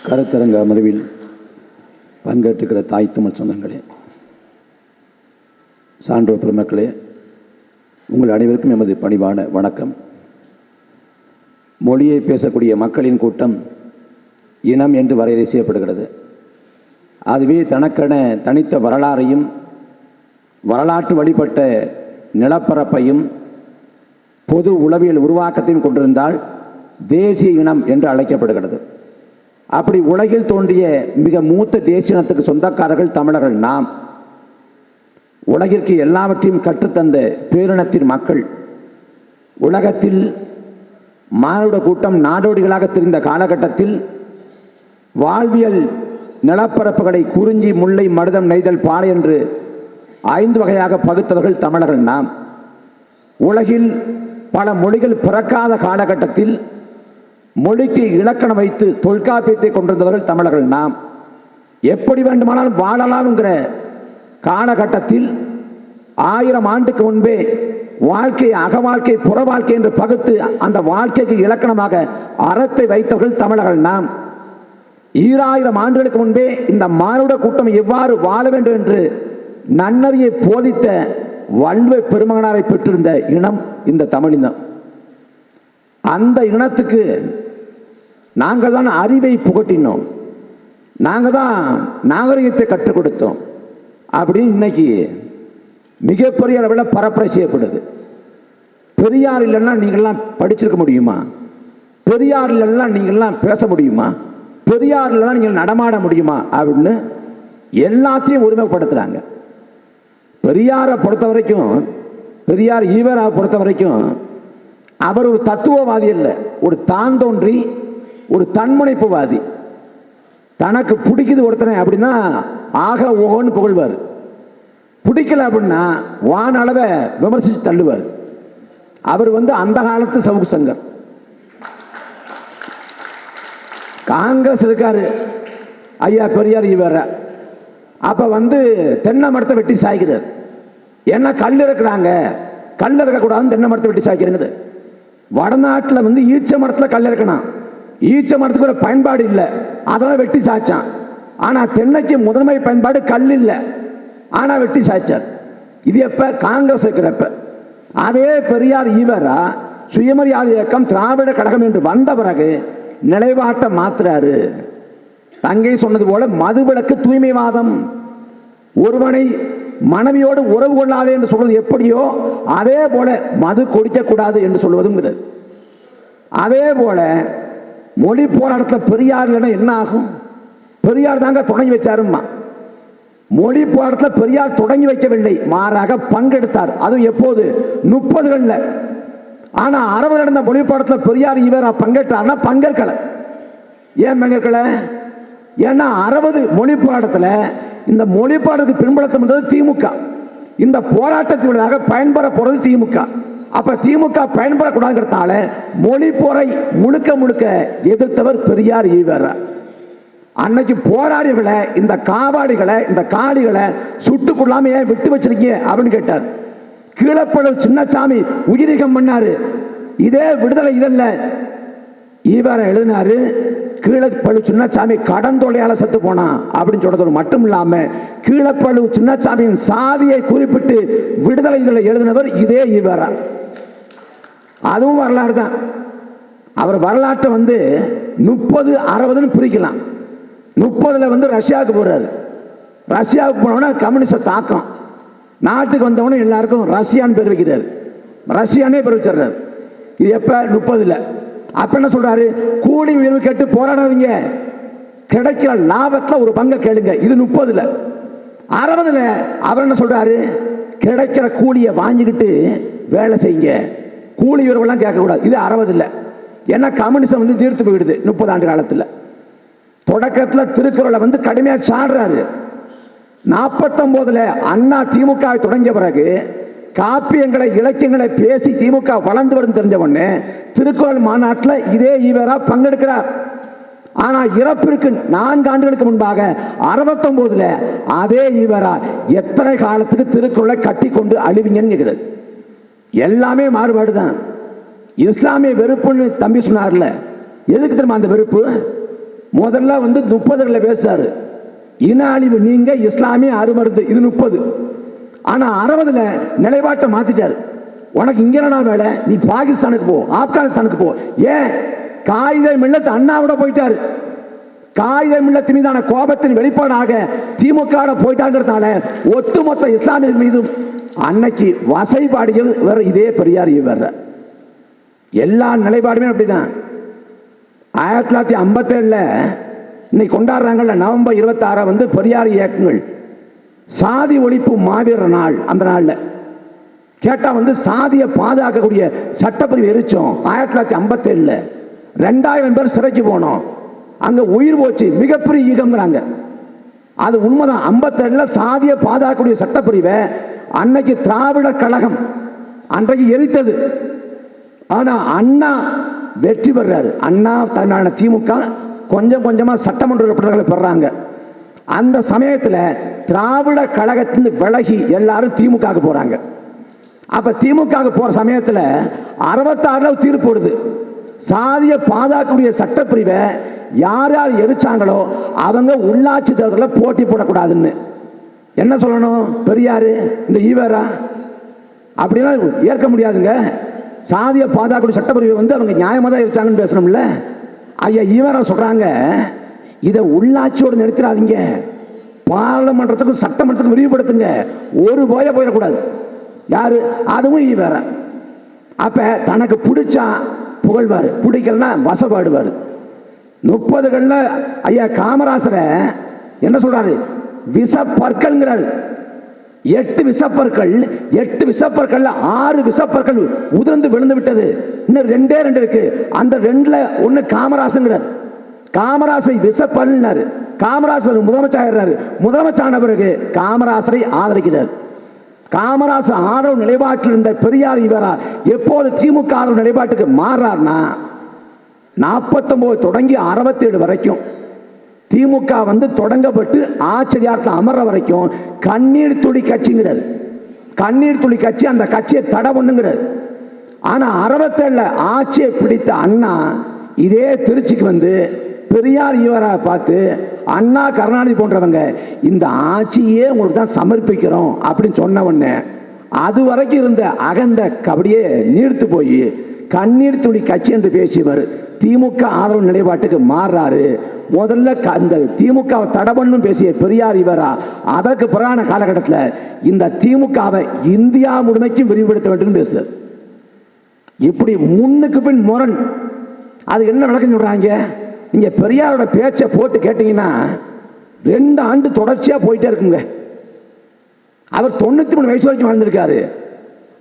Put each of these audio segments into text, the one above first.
கருத்தரங்க அமர்வில் பங்கேற்றுக்கிற தாய் தமிழ் சொந்தங்களே, சான்றோர் பெருமக்களே, உங்கள் அனைவருக்கும் எமது பணிவான வணக்கம். மொழியை பேசக்கூடிய மக்களின் கூட்டம் இனம் என்று வரையறை செய்யப்படுகிறது. அதுவே தனக்கென தனித்த வரலாறையும் வரலாற்று வழிபட்ட நிலப்பரப்பையும் பொது உளவியல் உருவாக்கத்தையும் கொண்டிருந்தால் தேசிய இனம் என்று அழைக்கப்படுகிறது. அப்படி உலகில் தோன்றிய மிக மூத்த தேசிய இனத்துக்கு சொந்தக்காரர்கள் தமிழர்கள் நாம். உலகிற்கு எல்லாவற்றையும் கற்றுத்தந்த பேரினத்தின் மக்கள். உலகத்தில் மானுட கூட்டம் நாடோடிகளாக தெரிந்த காலகட்டத்தில் வாழ்வியல் நிலப்பரப்புகளை குறிஞ்சி, முல்லை, மருதம், நெய்தல், பாறை என்று 5 வகையாக பகுத்தவர்கள் தமிழர்கள் நாம். உலகில் பல மொழிகள் பிறக்காத காலகட்டத்தில் மொழிக்கு இலக்கணம் வைத்து தொல்காப்பியத்தை கொண்டிருந்தவர்கள் தமிழர்கள் நாம். எப்படி வேண்டுமானாலும் வாழலாம்ங்கிற காலகட்டத்தில் 1000 ஆண்டுக்கு முன்பே வாழ்க்கை, அகவாழ்க்கை, புற வாழ்க்கை என்று பகுத்து அந்த வாழ்க்கைக்கு இலக்கணமாக அறத்தை வைத்தவர்கள் தமிழர்கள் நாம். 2000 ஆண்டுகளுக்கு முன்பே இந்த மானுட கூட்டம் எவ்வாறு வாழ வேண்டும் என்று நன்னறியை போதித்த வள்ளுவ பெருமகனாரை பெற்றிருந்த இனம் இந்த தமிழினம். அந்த இனத்துக்கு நாங்கள் தான் அறிவை புகட்டினோம், நாங்கள் தான் நாகரிகத்தை கற்றுக் கொடுத்தோம் அப்படின்னு இன்னைக்கு மிகப்பெரிய அளவில் பரப்புரை செய்யப்படுது. பெரியார் இல்லைன்னா நீங்கள்லாம் படிச்சிருக்க முடியுமா? பெரியார் இல்லைன்னா நீங்கள்லாம் பேச முடியுமா? பெரியார் இல்லைன்னா நீங்கள் நடமாட முடியுமா அப்படின்னு எல்லாத்தையும் உரிமைப்படுத்துகிறாங்க. பெரியாரை பொறுத்த வரைக்கும், பெரியார் ஈவரா பொறுத்த வரைக்கும் அவர் ஒரு தத்துவவாதி இல்லை, ஒரு தான் தோன்றி ஒரு தன்முனைப்புவாதி. தனக்கு பிடிக்குது ஒருத்தனை அப்படின்னா ஆக ஓகோன்னு புகழ்வார். பிடிக்கல அப்படின்னா வான அளவை விமர்சித்து தள்ளுவார். அவர் அந்த காலத்து சவுக்கு சங்கர். காங்கிரஸ் இருக்காரு ஐயா பெரியார் ஈவர. அப்ப தென்னை மரத்தை வெட்டி சாய்க்கிறார். ஏன்னா கல் இருக்கிறாங்க, கல் இருக்கக்கூடாதுன்னு தென்னை மரத்தை வெட்டி சாய்க்கிறது. வடநாட்டில் ஈச்ச மரத்தில் கல் இருக்கணும், ஈச்ச மரத்துக்கு ஒரு பயன்பாடு இல்லை, அதெல்லாம் வெட்டி சாய்ச்சான். ஆனால் தென்னைக்கு முதன்மை பயன்பாடு கல் இல்லை, ஆனால் வெட்டி சாய்ச்சார். இது எப்ப? காங்கிரஸ் இருக்கிறப்ப. அதே பெரியார் ஈவரா சுயமரியாதை இயக்கம், திராவிட கழகம் என்று வந்த பிறகு நிலைப்பாட்டை மாத்துறாரு. தங்கை சொன்னது போல மதுவிலக்கு தூய்மைவாதம். ஒருவனை மனைவியோடு உறவு கொள்ளாதே என்று சொல்வது எப்படியோ அதே போல மது குடிக்கக்கூடாது என்று சொல்வதும். அதே போல மொழி போராட்டத்தில் பெரியார் இல்லைன்னா என்ன ஆகும்? பெரியார் தாங்க தொடங்கி வச்சாருமா. மொழி போராட்டத்தில் பெரியார் தொடங்கி வைக்கவில்லை, மாறாக பங்கெடுத்தார். அது எப்போது? 30களில். ஆனா 60 நடந்த மொழி போராட்டத்தில் பெரியார் ஈவரா பங்கேற்றார்னா பங்கேற்கல. ஏன் பங்கேற்கல? ஏன்னா 60 மொழி போராட்டத்தில் இந்த மொழி போராட்டத்துக்கு பின்பற்றப்பட்டது திமுக. இந்த போராட்டத்திற்காக பயன்பெற போறது திமுக. அப்ப திமுக பயன்பெறக்கூடாதுங்கிறதால மொழி போரை முழுக்க முழுக்க எதிர்த்தவர் பெரியார் ஈவரா. அன்னைக்கு போராடிகளை, இந்த காவாடிகளை, இந்த காளிகளை சுட்டுக்கொள்ளாம ஏன் விட்டு வச்சிருக்கீங்க அப்படின்னு கேட்டார். கீழப்பழு சின்னசாமி உயிரிகம் பண்ணாரு. இதே விடுதலை இதல்ல ஈவரா எழுதினாரு. கீழப்பழு சின்னசாமி கடந்தொலையால செத்து போனா அப்படின்னு சொல்றது மட்டும் இல்லாம கீழப்பழு சின்னசாமியின் சாதியை குறிப்பிட்டு விடுதலை இதில் எழுதினவர் இதே ஈவரா. அதுவும் வரலாறு தான். அவர் வரலாற்றை 30, 60ன்னு பிரிக்கலாம். 30ல் ரஷ்யாவுக்கு போறாரு. ரஷ்யாவுக்கு போனோன்னா கம்யூனிஸ்ட தாக்கம். நாட்டுக்கு வந்தவொடனே எல்லாருக்கும் ரஷ்யான்னு பேர் வைக்கிறார், ரஷ்யானே பேர் வச்சிடறாரு. இது எப்ப? 30ல். அப்ப என்ன சொல்றாரு? கூலி உயர்வு கேட்டு போராடாதீங்க, கிடைக்கிற லாபத்தில் ஒரு பங்கை கேளுங்க. இது 30ல். 60ல் அவர் என்ன சொல்றாரு? கிடைக்கிற கூலியை வாங்கிக்கிட்டு வேலை செய்யுங்க, கூலி உயர்வுலாம் கேட்கக்கூடாது. இது 60ல். ஏன்னா கம்யூனிசம் தீர்த்து போயிடுது 30 ஆண்டு காலத்தில். தொடக்கத்தில் திருக்குறளை கடுமையாக சாடுறாரு. 49ல் அண்ணா திமுக தொடங்கிய பிறகு காப்பியங்களை, இலக்கியங்களை பேசி திமுக வளர்ந்து வரும் தெரிஞ்ச உடனே திருக்குறள் மாநாட்டில் இதே ஈவரா பங்கெடுக்கிறார். ஆனா இறப்பிற்கு 4 ஆண்டுகளுக்கு முன்பாக 69ல் அதே ஈவரா எத்தனை காலத்துக்கு திருக்குறளை கட்டி கொண்டு அழிவிங்கன்னு கேட்கிறது. எல்லாமே மாறுபாடுதான். இஸ்லாமிய வெறுப்புன்னு தம்பி சொன்னார்ல, எதுக்கு தெரியுமா அந்த வெறுப்பு? முதல்ல வந்து 30களில் பேசுறாரு, இன அழிவு நீங்க இஸ்லாமிய அருமருந்து, இது 30. ஆனா 60ல் நிலைப்பாட்டை மாத்திட்டாரு. உனக்கு இங்க என்னடா வேலை, நீ பாகிஸ்தானுக்கு போ, ஆப்கானிஸ்தானுக்கு போ. ஏன்? காயிதே மில்லத் அண்ணாவோட போயிட்டாரு. காயிதே மில்லத் மீதான கோபத்தின் வெளிப்பாடாக திமுக போயிட்டாங்கிறதுனால ஒட்டுமொத்த இஸ்லாமியர்கள் மீதும் அன்னைக்கு வசைபாடுகள் வேற. இதே பெரியார் வேற எல்லா நிலைப்பாடுமே அப்படிதான். 1957 இன்னைக்கு கொண்டாடுறாங்கல்ல, நவம்பர் 26 வந்து பெரியார் இயக்கங்கள் சாதி ஒழிப்பு மாவீரர் நாள். அந்த நாள்ல கேட்டா வந்து சாதியை பாதுகாக்கக்கூடிய சட்டப்பிரிவு எரிச்சோம். 1957 2000 பேர் சிறைக்கு போனோம், அங்க உயிர் போச்சு, மிகப்பெரிய ஈகம்ங்கிறாங்க. அது உண்மைதான். 57 சாதியை பாதுகாக்கக்கூடிய சட்டப்பிரிவை அன்னைக்கு திராவிடர் கழகம் அன்றைக்கு எரித்தது. ஆனா அண்ணா வெற்றி பெறாரு. அண்ணா தலைமையிலான திமுக கொஞ்சம் கொஞ்சமா சட்டமன்ற உறுப்பினர்களை பெறாங்க. அந்த சமயத்தில் திராவிட கழகத்திலிருந்து விலகி எல்லாரும் திமுக போறாங்க. அப்ப திமுக போற சமயத்தில் 66 தீர்ப்பு போடுது, சாதிய பாதுகாக்கக்கூடிய சட்டப்பிரிவை யார் யார் எரிச்சாங்களோ அவங்க உள்ளாட்சி தேர்தலில் போட்டி போடக்கூடாதுன்னு. என்ன சொல்லணும் பெரியாரு? இந்த ஈவேரா அப்படிலாம் ஏற்க முடியாதுங்க. சாதிய பாதுகாக்கக்கூடிய சட்டப்பிரிவை வந்து அவங்க நியாயமாக தான் எரிச்சாங்கன்னு பேசணும்ல. ஐயா ஈவேரா சொல்றாங்க, இதை உள்ளாட்சியோடு நிறுத்திடாதீங்க, பாராளுமன்றத்துக்கும் சட்டமன்றத்துக்கும் விரிவுபடுத்துங்க, ஒரு போயிடக்கூடாது. யாரு? அதுவும் ஈவேரா. அப்ப தனக்கு பிடிச்சா புகழ்வாரு, பிடிக்கலன்னா வசப்பாடுவாரு. 30களில் ஐயா காமராசரை என்ன சொல்றாரு? விசப்பற்கள்ங்கிறாரு. 8 விசப்பற்கள், 8 விசப்பற்கள் 6 விசப்பற்கள் உதிர்ந்து விழுந்து விட்டது, இன்னும் 2 இருக்கு. அந்த 2ல் 1 காமராசங்கிறார். காமராசை விசப்பல்னாரு. காமராசர் முதலமைச்சர், முதலமைச்சரான பிறகு காமராசரை ஆதரிக்கிறார். காமராசர் ஆதரவு நிலைப்பாட்டில் இருந்த பெரியார் ஈவேரா எப்போது திமுக ஆதரவு நிலைப்பாட்டுக்கு மாறார்னா 49 தொடங்கி 67 வரைக்கும் திமுக வந்து தொடங்கப்பட்டு ஆச்சரியார்த்த அமர்ற வரைக்கும் கண்ணீர் துளி கட்சிங்கிறார். கண்ணீர் துளி கட்சி அந்த கட்சியை தடை பண்ணுங்கிறார். ஆனா 67 ஆட்சியை பிடித்த அண்ணா இதே திருச்சிக்கு வந்து பெரியார் ஈவேரா பார்த்து, அண்ணா கருணாநிதி போன்றவங்க இந்த ஆட்சியே உங்களுக்கு தான் சமர்ப்பிக்கிறோம் அப்படின்னு சொன்ன உடனே அது வரைக்கும் இருந்த அகந்த கபடியே நீர்த்து போய் கண்ணீர் துளி கட்சி என்று பேசியவர் திமுக ஆதரவு நிலைப்பாட்டுக்கு மாறுறாரு. முதல்ல அந்த திமுக தடை பண்ணும் பேசிய பெரியார் ஈவேரா அதற்கு பிறகான காலகட்டத்தில் இந்த திமுகவை இந்தியா முழுமைக்கும் விரிவுபடுத்த வேண்டும் பேசு. இப்படி முன்னுக்கு பின் முரண். அது என்ன நடக்குன்னு சொல்றாங்க? நீங்க பெரியாரோட பேச்சை போட்டு கேட்டீங்கன்னா 2 ஆண்டு தொடர்ச்சியா போயிட்டே இருக்குங்க. அவர் 93 வயசு வரைக்கும் வாழ்ந்திருக்காரு.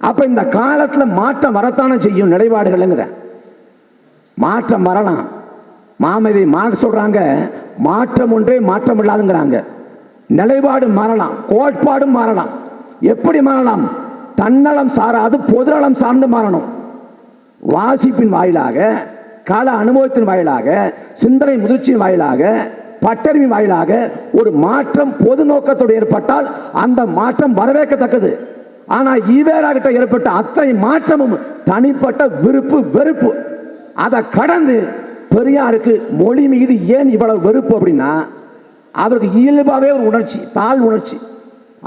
அப்ப இந்த காலத்துல மாற்றம் வரத்தானே செய்யும். நிலைப்பாடுகள்ங்கிற மாற்றம் வரலாம். மாமதி மார்க்ஸ் சொல்றாங்க, மாற்றம் ஒன்றே மாற்றம் இல்லாதுங்கிறாங்க. நிலைப்பாடு மாறலாம், கோட்பாடும் மாறலாம். எப்படி மாறலாம்? தன்னலம் சாராது பொதுநலம் சார்ந்து மாறணும். வாசிப்பின் வாயிலாக, கால அனுபவத்தின் வாயிலாக, சிந்தனை முதிர்ச்சியின் வாயிலாக, பட்டறிவின் வாயிலாக ஒரு மாற்றம் பொது நோக்கத்தோடு ஏற்பட்டால் அந்த மாற்றம் வரவேற்கத்தக்கது. ஆனா ஈவேரா கிட்ட ஏற்பட்ட அத்தனை மாற்றமும் தனிப்பட்ட விருப்பு வெறுப்பு. அதை கடந்து பெரியாருக்கு மொழி மீது ஏன் இவ்வளவு வெறுப்பு அப்படின்னா, அவருக்கு இயல்பாகவே ஒரு உணர்ச்சி, தாழ் உணர்ச்சி.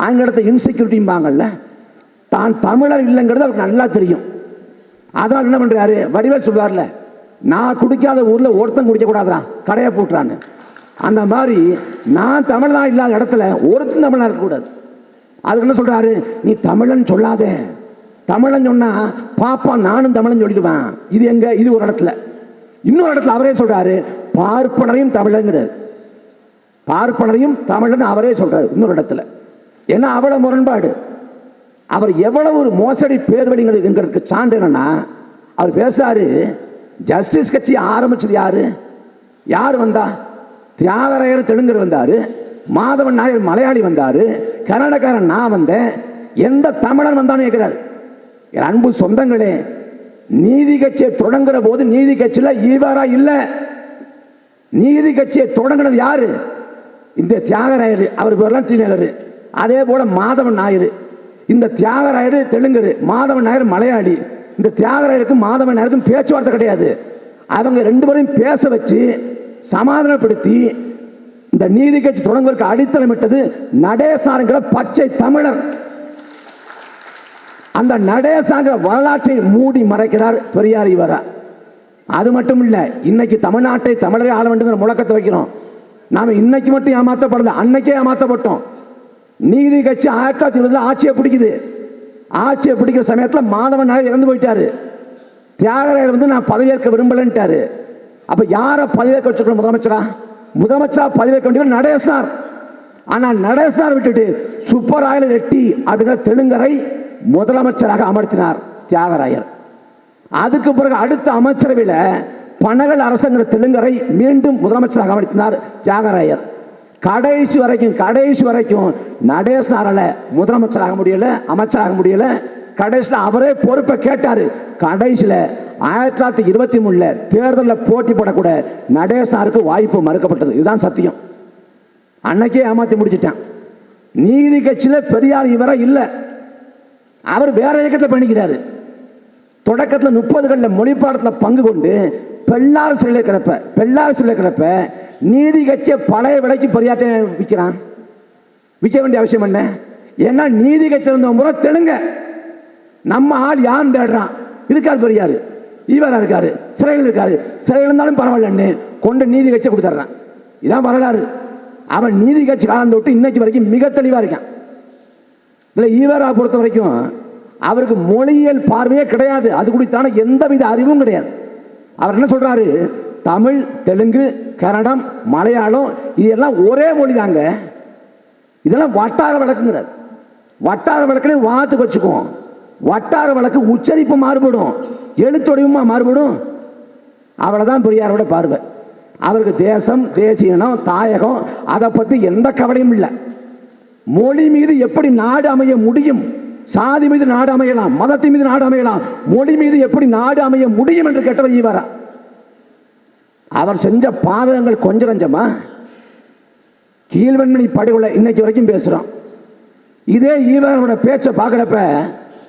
ஆங்கிலத்தை இன்செக்யூரிட்டிம்பாங்கல்ல, தான் தமிழர் இல்லைங்கிறது அவருக்கு நல்லா தெரியும். அதனால் என்ன பண்றாரு? வடிவேல் சொல்வார்ல, நான் குடிக்காத ஊர்ல ஒருத்தன் குடிக்க கூடாதுறான், கடையை போட்டுறான்னு. அந்த மாதிரி நான் தமிழ்தான் இல்லாத இடத்துல ஒருத்தன் தமிழா இருக்கக்கூடாது. அதுக்கு என்ன சொல்றாரு? நீ தமிழன் சொல்லாத, தமிழன் சொன்னா பாப்பா நானும் தமிழன் சொல்லிடுவேன். இது எங்க? இது ஒரு இடத்துல. இன்னொரு இடத்துல அவரே சொல்றாரு, பார்ப்பனரையும் தமிழங்கிறார். பார்ப்பனரையும் தமிழன் அவரே சொல்றாரு இன்னொரு இடத்துல. ஏன்னா அவ்வளவு முரண்பாடு. அவர் எவ்வளவு ஒரு மோசடி பேர்வழிங்கிறதுக்கு சான்று என்னன்னா, அவர் பேசாரு, ஜஸ்டிஸ் கட்சி ஆரம்பிச்சது யாரு? யார் வந்தா? தியாகராயர் தெலுங்கர் வந்தாரு, மாதவன் நாயர் மலையாளி வந்தாரு, கன்னடக்காரன் நான் வந்தேன், எந்த தமிழன் வந்தான்னு கேட்கிறார். என் அன்பு சொந்தங்களே, நீதி கட்சியை தொடங்குற போது நீதி கட்சியில ஈவேரா இல்ல. நீதி கட்சியை தொடங்கினது யாரு? இந்த தியாகராயர், அவர் பேர்லாம் தீநகர். அதே போல மாதவன் நாயர். இந்த தியாகராயர் தெலுங்கர், மாதவன் நாயர் மலையாளி. இந்த தியாகராயருக்கும் மாதவன் நாயருக்கும் பேச்சுவார்த்தை கிடையாது. அவங்க 2 பேரையும் பேச வச்சு சமாதானப்படுத்தி இந்த நீதி கட்சி தொடங்குவதற்கு அடித்தளமிட்டது நடேசனார்ங்கிற பச்சை தமிழர். அந்த நடேசனாங்கிற வரலாற்றை மூடி மறைக்கிறார் பெரியார் ஈவரா. அது மட்டும் இல்ல, இன்னைக்கு தமிழ்நாட்டை தமிழரை ஆள வேண்டுங்கிற முழக்கத்தை வைக்கிறோம். நாம இன்னைக்கு மட்டும் ஏமாற்றப்படல, அன்னைக்கே ஏமாற்றப்பட்டோம். நீதி கட்சி 1920 ஆட்சியை பிடிக்குது. ஆட்சியை பிடிக்கிற சமயத்தில் மாதவன் நாயர் இறந்து போயிட்டாரு. தியாகராயர் வந்து நான் பதவியேற்க விரும்பலன்ட்டாரு. அப்ப யாரை பதவியேற்க வச்சிருக்க? முதலமைச்சரா பதவியேற்க வேண்டியவர் நடேசனார். ஆனால் நடேசனார் விட்டுட்டு சுப்பராயல ரெட்டி அப்படிங்கிற தெலுங்கரை முதலமைச்சராக அமர்த்தினார் தியாகராயர். அதுக்கு பிறகு அடுத்த அமைச்சரவையில் பனகல் அரசங்கிற தெலுங்கரை மீண்டும் முதலமைச்சராக அமர்த்தினார் தியாகராயர். கடைசி வரைக்கும் நடேசனாரால முதலமைச்சராக முடியல, அமைச்சராக முடியல. கடைசியில் அவரே பொறுப்பை கேட்டாரு. கடைசியில் 1923 தேர்தலில் போட்டி போடக்கூட நடேசனாருக்கு வாய்ப்பு மறுக்கப்பட்டது. இதுதான் சத்தியம். அன்னைக்கே ஏமாத்தி முடிச்சிட்டான். நீதி கட்சியில் பெரியார் ஈவரா இல்லை, அவர் வேற இயக்கத்தில் பண்ணிக்கிறாரு. தொடக்கத்தில் 30களில் மொழிப்பாடத்தில் பங்கு கொண்டு பெல்லாறு சிலையில் கிடப்ப நீதி கட்சியை பழைய விலைக்கு பெரியார்ட்ட விற்க வேண்டிய அவசியம் என்ன? ஏன்னா நீதி கட்சி இருந்த முறை தெலுங்க நம்ம ஆள் யாரும் தேடுறான். இருக்காரு பெரியாரு, ஈவரா இருக்காரு, சிறையில் இருக்காரு. சிறையில் இருந்தாலும் பரவாயில்லன்னு கொண்டு நீதி கட்சியை கொடுத்துட்றான். இதான் வரலாறு. அவன் நீதி கட்சி காலம் தொட்டு இன்னைக்கு வரைக்கும் மிக தெளிவாக இருக்கான். இதில் ஈவரா பொறுத்த வரைக்கும் அவருக்கு மொழியியல் பார்வையே கிடையாது. அது குறித்தான எந்தவித அறிவும் கிடையாது. அவர் என்ன சொல்றாரு? தமிழ், தெலுங்கு, கன்னடம், மலையாளம் இதெல்லாம் ஒரே மொழி தாங்க. இதெல்லாம் வட்டார வழக்குங்கிறார். வட்டார வழக்குன்னு வாத்துக்கு வச்சுக்குவோம். வட்டார வழக்கு உச்சரிப்பு மாறுபடும், எழுத்தொடிவுமா மாறுபடும். அவ்வளவுதான் பெரியாரோட பார்வை. அவருக்கு தேசம், தேசியனம், தாயகம் அதை பற்றி எந்த கவலையும் இல்லை. மொழி மீது எப்படி நாடு அமைய முடியும்? சாதி மீது நாடு அமையலாம், மதத்தின் மீது நாடு அமையலாம், மொழி மீது எப்படி நாடு அமைய முடியும் என்று கேட்டவர் ஈவரா. அவர் செஞ்ச பாதகங்கள் கொஞ்சம் கொஞ்சமா கீழ்வன்மணி படுகொலை இன்னைக்கு வரைக்கும் பேசுறோம். இதே ஈவரோட பேச்சை பார்க்குறப்ப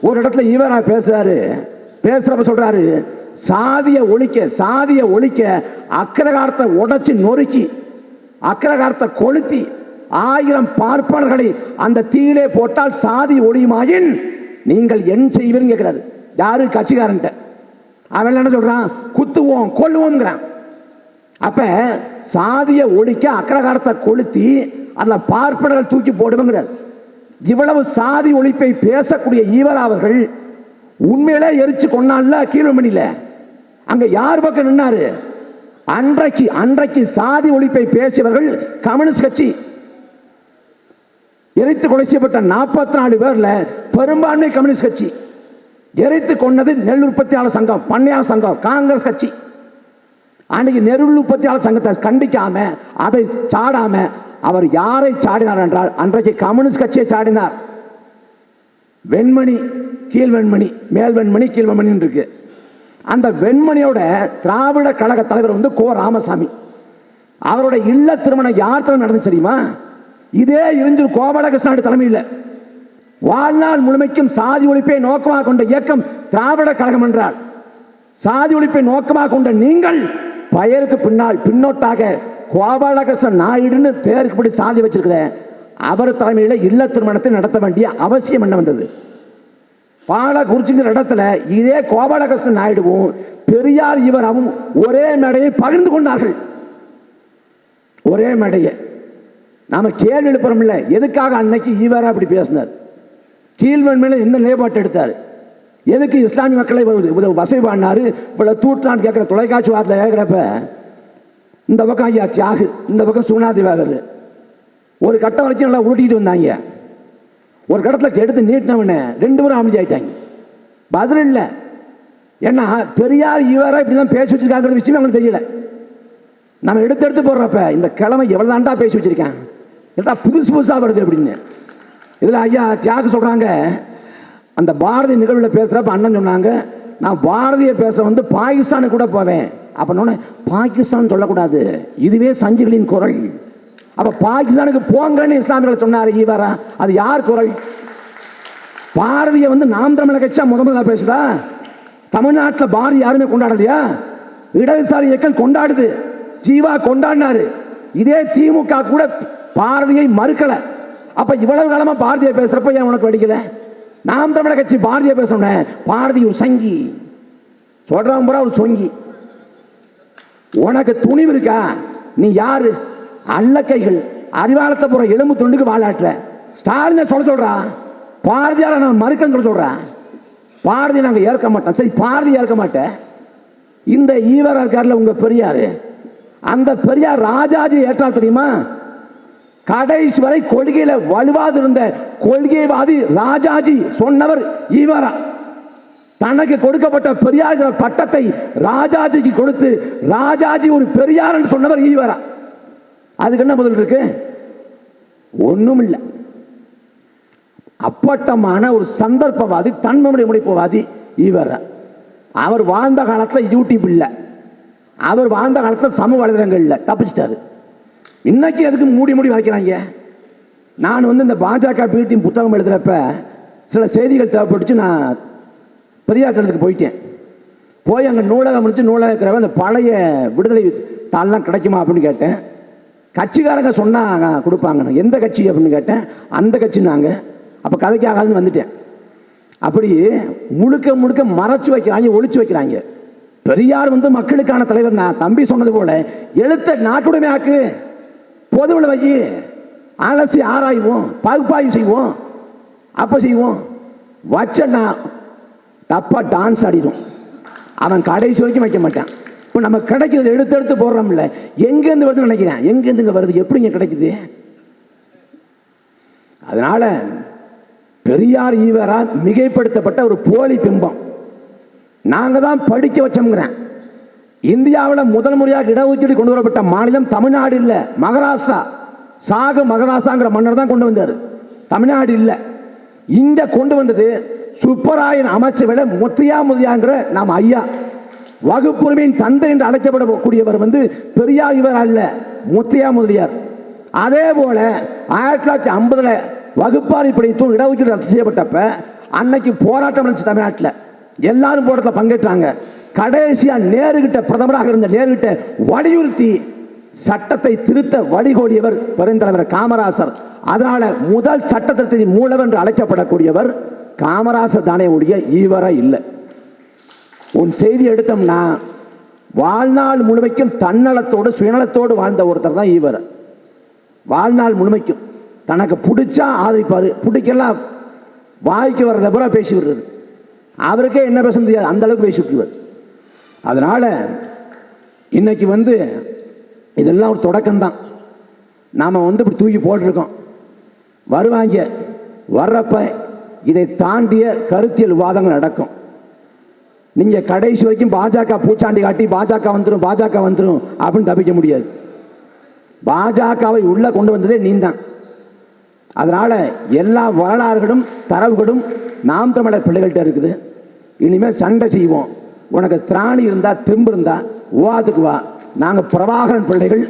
ஒரு இடத்துல ஈவரா பேசுறப்ப சொல்றாரு, சாதிய ஒழிக்க அக்கிரகாரத்தை உடைச்சு நொறுக்கி அக்கிரகாரத்தை கொளுத்தி 1000 பார்ப்பனர்களை அந்த தீயிலே போட்டால் சாதி ஒழியுமாயின் நீங்கள் என் செய்வீர்கள் கேட்கிறாரு. யாரு? கட்சிக்காரன்ட்ட. அவன் என்ன சொல்றான்? குத்துவோம் கொல்லுவோம்ங்கிறான். அப்ப சாதிய ஒழிக்க அக்கிரகாரத்தை கொளுத்தி அதில் பார்ப்பனர்கள் தூக்கி போடுவோங்கிறார். இவ்வளவு சாதி ஒழிப்பை பேசக்கூடிய ஈவரா அவர்கள் உண்மையிலே எரிச்சு கொண்டான்ல கீழ்வன்மணியில. அங்க யார் பக்கம் நின்னாரு? அன்றைக்கு சாதி ஒழிப்பை பேசியவர்கள் கம்யூனிஸ்ட் கட்சி. எரித்து கொலை செய்யப்பட்ட 44 பேர்ல பெரும்பான்மை கம்யூனிஸ்ட் கட்சி. எரித்து கொண்டது நெல் உற்பத்தியாளர் சங்கம், பண்ணையாளர் சங்கம், காங்கிரஸ் கட்சி. அன்னைக்கு நெல் உற்பத்தியாளர் சங்கத்தை கண்டிக்காம அதை சாடாம அவர் யாரை சாடினார் என்றால் அன்றைக்கு கம்யூனிஸ்ட் கட்சியை சாடினார். வெண்மணி, கீழ்வெண்மணி, மேல்வெண்மணி, கீழ்வெண்மணி இருக்கு. அந்த வெண்மணியோட திராவிட கழக தலைவர் வந்து கோ ராமசாமி. அவரோட இல்ல திருமணம் யார் தலைமை நடந்துச்சு தெரியுமா? இதே இருஞ்சூர் கோபாலகிருஷ்ணன் தலைமையில். வாழ்நாள் முழுமைக்கும் சாதி ஒழிப்பை நோக்கமாக கொண்ட இயக்கம் திராவிட கழகம் என்றால், சாதி ஒழிப்பை நோக்கமாக கொண்ட நீங்கள் பெயருக்கு பின்னோட்டாக கோபாலகிருஷ்ணன் நாயுடுன்னு பேருக்கு படி சாதி வச்சிருக்கிற அவர் தலைமையில் இல்ல திருமணத்தை நடத்த வேண்டிய அவசியம் என்ன வந்தது? பாலகுறிச்சிங்கிற இடத்துல இதே கோபாலகிருஷ்ணன் நாயுடுவும் பெரியார் ஈவராவும் ஒரே மேடையை பகிர்ந்து கொண்டார்கள். ஒரே மேடையை. நாம கேள்வி எழுப்புறோம் இல்ல, எதுக்காக அன்னைக்கு ஈவரா அப்படி பேசினார்? கீழ்வன்மையில என்ன நிலைப்பாட்டு எடுத்தார்? எதுக்கு இஸ்லாமிய மக்களை வசதி பண்ணாரு? இவ்வளவு தூட்டான்னு கேட்கிற தொலைக்காட்சி வாரத்தில் கேட்கிறப்ப இந்த பக்கம் ஐயா தியாகு, இந்த பக்கம் சுகுணாதிவாகர் ஒரு கட்டம் வரைக்கும் நல்லா உருட்டிட்டு வந்தாங்க. ஒரு கடத்தில் எடுத்து நீட்டினவன 2 பேரும் அமைதி ஆயிட்டாங்க. பதில் இல்லை. ஏன்னா பெரியார் ஈவரா இப்படிதான் பேசி வச்சிருக்காங்கிற விஷயம் அவங்களுக்கு தெரியல. நம்ம எடுத்து போடுறப்ப இந்த கிழமை எவ்வளவு தாண்டா பேசி வச்சிருக்கேன், ஏட்டா புதுசா வருது அப்படின்னு. இதில் ஐயா தியாகு சொல்றாங்க, அந்த பாரதிய நிகழ்வில் பேசுறப்ப அண்ணன் சொன்னாங்க, நான் பாரதிய பேச வந்து பாகிஸ்தானுக்கு கூட போவேன். அப்ப பாகிஸ்தான் சொல்லக்கூடாது, இதுவே சஞ்சிகளின் குரல். அப்ப பாகிஸ்தானுக்கு போங்கன்னு இஸ்லாமியர்கள் சொன்னார் ஈவரா. அது யார் குரல்? பாரதிய வந்து நாம் தமிழர் கட்சியா முதல்ல பேசுதா? தமிழ்நாட்டில் பாரதி யாருமே கொண்டாடலையா? இடதுசாரி இயக்கம் கொண்டாடுது. ஜீவா கொண்டாடினாரு. இதே திமுக கூட பாரதியை மறுக்கல. அப்ப இவ்வளவு காலமா பாரதியை பேசுறப்ப ஏன் உனக்கு வெடிக்கல? நாம் தமிழர் கட்சி பாரதியை பேசணும். பாரதி ஒரு சங்கி சொல்றான், ஒரு சொங்கி. உனக்கு துணிவு இருக்கா? நீ யாரு? அல்லக்கைகள் அறிவாளத்தை போற எலும்பு துண்டுக்கு வாழாற்ற ஸ்டாலினை சொல்றா. பாரதியார நான் மறுக்கன்னு சொல்றா. பாரதி நாங்க ஏற்க மாட்டோம். சரி, பாரதி ஏற்க மாட்டேன். இந்த ஈவரா இருக்கார்ல உங்க பெரியாரு, அந்த பெரியார் ராஜாஜி ஏற்றா தெரியுமா? கடைசி வரை கொள்கையில வலுவாது இருந்த கொள்கைவாதி ராஜாஜி சொன்னவர் ஈவரா. தனக்கு கொடுக்கப்பட்ட பெரியார் பட்டத்தை ராஜாஜிக்கு கொடுத்து ராஜாஜி ஒரு பெரியார் என்று சொன்னவர் ஈவரா. அதுக்கு என்ன பதில் இருக்கு? ஒண்ணும் இல்லை. அப்பட்டமான ஒரு சந்தர்ப்பவாதி, தன்மமுறை முடிப்புவாதி ஈவரா. அவர் வாழ்ந்த காலத்தில் யூடியூப் இல்லை, அவர் வாழ்ந்த காலத்தில் சமூக வலைதளங்கள் இல்லை, தப்பிச்சிட்டாரு. இன்னைக்கு எதுக்கு மூடி மூடி வைக்கிறாங்க? நான் இந்த பாஜக பீட்டின் புத்தகம் எழுதுறப்ப சில செய்திகள் தேவைப்பட்டுச்சு. நான் பெரியார் தளத்துக்கு போயிட்டேன். போய் அங்கே நூலகம் முடிச்சு நூலகம் அந்த பழைய விடுதலை தாள்லாம் கிடைக்குமா அப்படின்னு கேட்டேன். கட்சிக்காரங்க சொன்னாங்க கொடுப்பாங்க. எந்த கட்சி அப்படின்னு கேட்டேன். அந்த கட்சி நாங்கள். அப்போ கதைக்கு ஆகாதுன்னு வந்துட்டேன். அப்படி முழுக்க முழுக்க மறைச்சு வைக்கிறாங்க, ஒழிச்சு வைக்கிறாங்க. பெரியார் மக்களுக்கான தலைவர். நான் தம்பி சொன்னது போல எழுத்த நாட்டுடைமை ஆக்கு, பொதுவில் வை, அலசி ஆராய்வோம், பகுப்பாய்வு செய்வோம். அப்போ செய்வோம். வச்சனா தப்பா டான்ஸ் ஆடிடும். அவன் கடைசி வரைக்கும் வைக்க மாட்டான். இப்போ நம்ம கிடைக்கிறது எடுத்து எடுத்து போடுறோம்ல, எங்கேருந்து வருதுன்னு நினைக்கிறேன். எங்கேருந்து இங்கே வருது, எப்படிங்க கிடைக்குது? அதனால பெரியார் ஈவரா மிகைப்படுத்தப்பட்ட ஒரு போலி பிம்பம். நாங்கள் தான் படிக்க வச்சோம்ங்கிறேன். இந்தியாவில் முதல் முறையாக இடஒதுக்கீடு கொண்டு வரப்பட்ட மாநிலம் தமிழ்நாடு இல்லை, மகாராஷ்டிரா. சாகு மகாராஷ்டிராங்கிற மன்னர் தான் கொண்டு வந்தார், தமிழ்நாடு இல்லை. இங்க கொண்டு வந்தது சுப்பராயன் அமைச்சர் முத்தையா முதலியாங்கிற நாம் ஐயா. வகுப்புரிமையின் தந்தை என்று அழைக்கப்படக்கூடியவர் பெரியார் இவர் அல்ல, முத்தையா முதலியார். அதே போல 1950 வகுப்பாரி படித்தும் இடஒதுக்கீடு ரத்து செய்யப்பட்டப்ப அன்னைக்கு போராட்டம் நடந்துச்சு தமிழ்நாட்டில். எல்லாரும் போராட்டத்தில் பங்கேற்றாங்க. கடைசியா நேருகிட்ட, பிரதமராக இருந்த நேருகிட்ட வலியுறுத்தி சட்டத்தை திருத்த வழிகோடியவர் பெருந்தலைவர் காமராசர். அதனால முதல் சட்ட திருத்தத்தின் மூலவர் என்று அழைக்கப்படக்கூடியவர் காமராசர் தானே ஒழிய ஈவரா இல்லை. உன் செய்தி எடுத்தோம்னா வாழ்நாள் முழுமைக்கும் தன்னலத்தோடு சுயநலத்தோடு வாழ்ந்த ஒருத்தர் தான் ஈவர். வாழ்நாள் முழுமைக்கும் தனக்கு பிடிச்சா ஆதரிப்பாரு, பிடிக்கலாம் வாய்க்கு வர்றத பூரா பேசி விடுறது. அவருக்கே என்ன பேச முடியாது, அந்த அளவுக்கு பேசி விட்டுருவார். அதனால இன்னைக்கு இதெல்லாம் ஒரு தொடக்கம்தான். நாம் இப்படி தூக்கி போட்டிருக்கோம். வருவாங்க, வர்றப்ப இதை தாண்டிய கருத்தியல் விவாதங்கள் நடக்கும். நீங்க கடைசி வரைக்கும் பாஜக பூச்சாண்டி காட்டி பாஜக வந்துடும் பாஜக வந்துடும் அப்படின்னு தப்பிக்க முடியாது. பாஜகவை உள்ள கொண்டு வந்ததே நீந்தான். அதனால எல்லா வரலாறுகளும் தரவுகளும் நாம் தமிழர் பிள்ளைகள்கிட்ட இருக்குது. இனிமேல் சண்டை செய்வோம். உனக்கு திராணி இருந்தா தெம்பு இருந்தா விவாதத்துக்கு வா. நாங்கள் பிரபாகரன் பிள்ளைகள்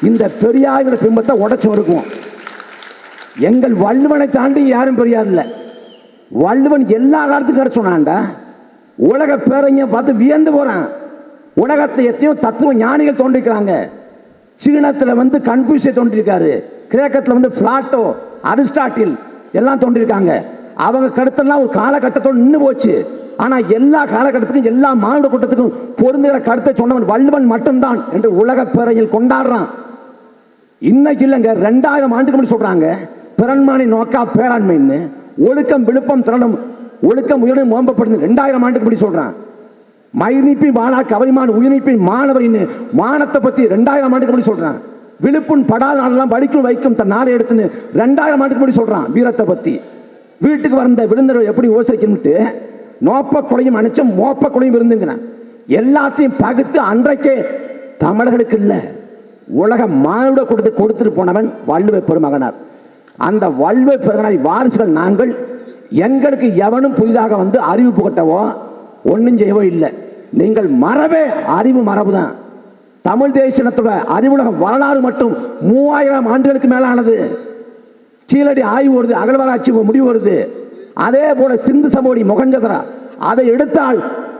இந்த பெரியார் பிம்பத்தை உடைச்சு வருக்குவோம். எங்கள் வள்ளுவனை தாண்டி யாரும் பெரியார் இல்லை. வள்ளுவன் எல்லா காலத்துக்கும் கிடைச்சோனாண்டா. உலக பேரங்க பார்த்து வியந்து போறான். உலகத்தை எத்தனையோ தத்துவ ஞானிகள் தோன்றிருக்கிறாங்க. சீனத்தில் கன்ஃபூசியை தோன்றிருக்காரு, கிரேக்கத்தில் பிளாட்டோ, அரிஸ்டாட்டில் எல்லாம் தோன்றிருக்காங்க. அவங்க கருத்தெல்லாம் ஒரு காலகட்டத்தோடு நின்று போச்சு. ஆனால் எல்லா காலகட்டத்துக்கும் எல்லா மானுட கூட்டத்துக்கும் பொருந்துகிற கருத்தை சொன்னவன் வள்ளுவன் மட்டும்தான் என்று உலக பேரையில் கொண்டாடுறான். இன்னைக்கு இல்லைங்க, 2000 ஆண்டுக்கு முன்னாடி சொல்றாங்க பிறன்மானை நோக்கா பேராண்மைன்னு. ஒழுக்கம் விழுப்பம் திறனும் ஒழுக்கம் உயிரினும் ஓம்பப்படுது 2000 ஆண்டுக்கு முன்னாடி சொல்றான். மயிர்நீப்பி வாழா கவரிமான் உயிர்நீப்பி மாணவரின் மானத்தை பத்தி 2000 ஆண்டுக்கு முன்னாடி சொல்றான். விழுப்புண் படாத நாளெல்லாம் வடிக்கும் வைக்கும் தன் நாளை எடுத்துன்னு 2000 ஆண்டுக்கு முன்னாடி சொல்றான். வீரத்தை பத்தி வீட்டுக்கு வந்த விருந்தர் எப்படி யோசிக்கணும்ட்டு நோப்ப கொலையும் அனுச்சம் மோப்ப கொலையும் இருந்துங்கிறான். எல்லாத்தையும் பகுத்து அன்றைக்கே தமிழர்களுக்கு இல்லை உலக மானுட கொடுத்துட்டு போனவன் வள்ளுவ பெருமகனார். அந்த வள்ளுவ பெருமகனார் வாரிசுகள் நாங்கள். எங்களுக்கு எவனும் புதிதாக அறிவு புகட்டவோ ஒன்றும் செய்யவோ இல்லை. நீங்கள் மரபே அறிவு மரபு தான். தமிழ் தேசியத்தோட அறிவுலக வரலாறு மட்டும் 3000 ஆண்டுகளுக்கு மேலானது. கீழடி ஆய்வு வருது, அகழ்வாராய்ச்சி முடிவு வருது. அதே போல சிந்து சமவெளி மொகஞ்சதரா அதை எடுத்தால்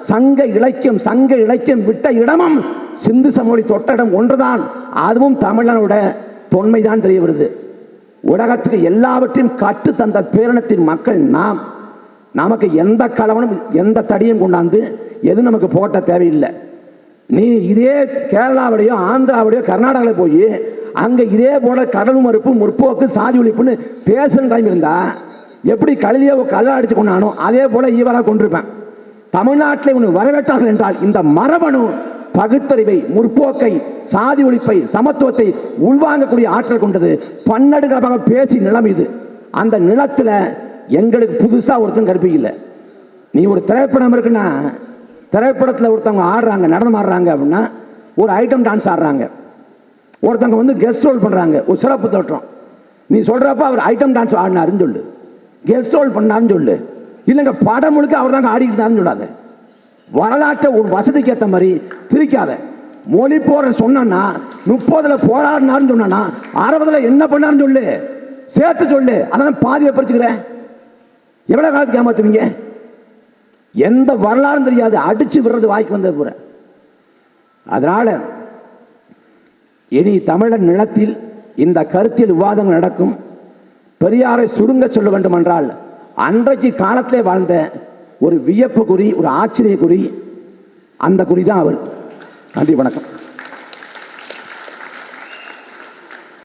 சங்க இலக்கியம் விட்ட இடமும் சிந்து சமவெளி தொட்ட இடம் ஒன்றுதான். அதுவும் தமிழனோட தொன்மைதான் தெரிய வருது. உலகத்துக்கு எல்லாவற்றையும் கற்று தந்த பேரினத்தின் மக்கள் நாம். நமக்கு எந்த கலவனும் எந்த தடியும் கொண்டாந்து எது நமக்கு போட்ட தேவையில்லை. நீ இதே கேரளாவிலையோ ஆந்திராவிலையோ கர்நாடகாவில் போய் அங்கே இதே போல கடல் மறுப்பு முற்போக்கு சாதி ஒழிப்புன்னு பேசுகிற டைம் இருந்தா எப்படி கழுதியை கல்லை அடிச்சு கொண்டானோ அதே போல ஈவராக கொண்டிருப்பேன். தமிழ்நாட்டில் உனக்கு வரவேற்றார்கள் என்றால் இந்த மரபணு பகுத்தறிவை, முற்போக்கை, சாதி ஒழிப்பை, சமத்துவத்தை உள்வாங்கக்கூடிய ஆற்றல் கொண்டது. பன்னெடுகளாக பேசி நிலம் இது. அந்த நிலத்தில் எங்களுக்கு புதுசாக ஒருத்தன் கற்பிக்கல. நீ ஒரு திரைப்படம் இருக்குன்னா திரைப்படத்தில் ஒருத்தவங்க ஆடுறாங்க, நடனம் ஆடுறாங்க அப்படின்னா ஒரு ஐட்டம் டான்ஸ் ஆடுறாங்க. ஒருத்தவங்க வந்து கெஸ்ட் ரோல் பண்ணுறாங்க, ஒரு சிறப்பு தோற்றம். நீ சொல்கிறப்ப அவர் ஐட்டம் டான்ஸ் ஆடினாருன்னு சொல்லு, கெஸ்ட் ரோல் பண்ணாருன்னு சொல்லு. இல்லைங்க படம் முழுக்க அவர் தாங்க ஆடிக்கிட்டாருன்னு சொல்லாத. வரலாற்றை ஒரு வசதிக்கு ஏற்ற மாதிரி திரிக்காத. மொழி போற சொன்னா 30 போராடினாருன்னு சொன்னா 60 என்ன பண்ணாருன்னு சொல்லு, சேர்த்து சொல்லு. அதெல்லாம் பாதியை பறிச்சுக்கிறேன். எவ்வளவு காலத்துக்கு ஏமாத்துவீங்க? எந்த வரலாறும் தெரியாது, அடிச்சு விடுறது வாய்க்கு வந்த பூரா. அதனால இனி தமிழர் நிலத்தில் இந்த கருத்தியல் விவாதங்கள் நடக்கும். பெரியாரை சுருங்க சொல்ல வேண்டும் என்றால் அன்றைக்கு காலத்திலே வாழ்ந்த ஒரு வியப்பு குறி, ஒரு ஆச்சரிய குறி, அந்த குறி தான் அவர். நன்றி, வணக்கம்.